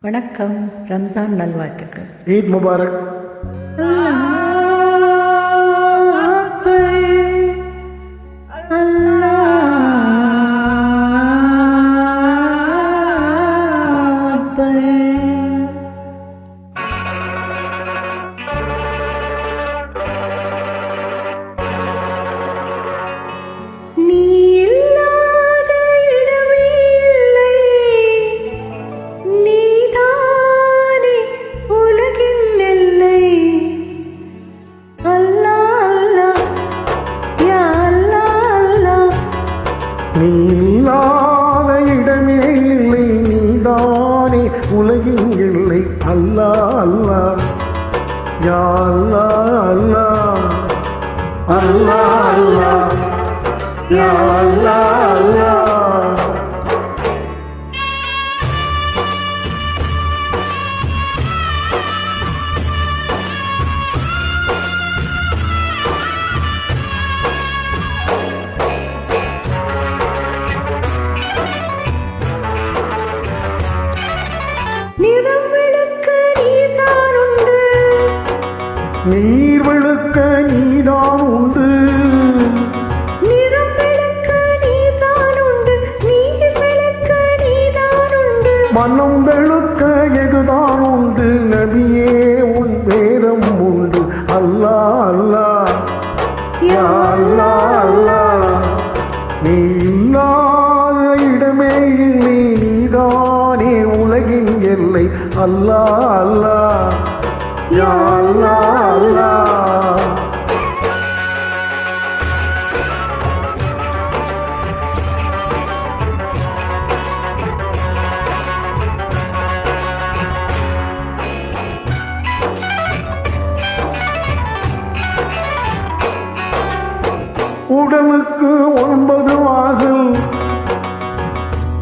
வணக்கம். ரம்ஜான் நல்வாழ்த்துக்கள். ஈத் முபாரக். நீ இல்லாத இடமே இல்லை, நீதானே உலகின் இல்லை. அல்லாஹ் அல்லாஹ் யா அல்லாஹ் அல்லாஹ் அல்லாஹ் அல்லாஹ் யா அல்லாஹ் அல்லாஹ். நீர் விழுக்க நீதான் உண்டு, நிறம் விளக்க நீதான் உண்டு, நீர் விளக்க நீதான் உண்டு, மனம் வெளுக்க எதுதான் உண்டு, நபியே உன் வேதம் உண்டு. அல்லாஹ் அல்லாஹ் யா அல்லாஹ் அல்லாஹ். நீ இல்லாத இடமே இல்லை, நீதானே உலகின் எல்லை. அல்லாஹ் அல்லாஹ் யா அல்லாஹ் அல்லாஹ். உடலுக்கு 9 வாசல்,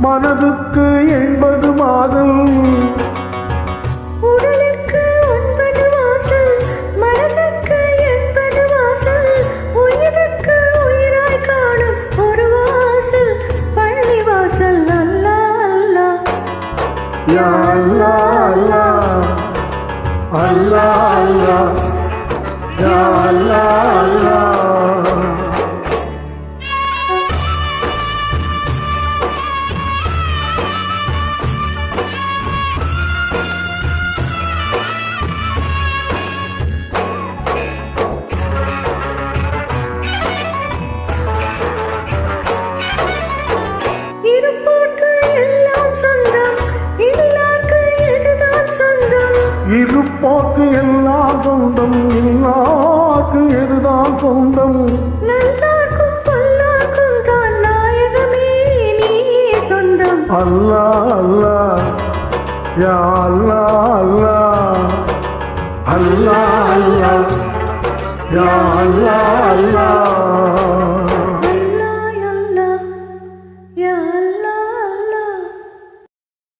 மனதுக்கு 80 மாதல். உடலுக்கு 9 வாசல், மனதுக்கு 80 வாசல், உயிருக்கு உயிராய் காணும் ஒரு வாசல், பள்ளி வாசல். அல்லாஹ் அல்லாஹ் யா அல்லாஹ் அல்லாஹ் அல்லாஹ் அல்லாஹ் யா அல்லாஹ் அல்லாஹ். இருப்போர்க்கு எல்லாம் சொந்தம், இல்லார்க்கு எதுதான் சொந்தம். இருப்போர்க்கு எல்லாம் சொந்தம், இல்லார்க்கு எதுதான் சொந்தம். நல்லார்க்கும் பொல்லார்க்கும் தான் நாயகமே நீயே சொந்தம். அல்லாஹ் அல்லாஹ் யா அல்லாஹ் அல்லாஹ் அல்லாஹ் அல்லாஹ் யா அல்லாஹ் அல்லாஹ்.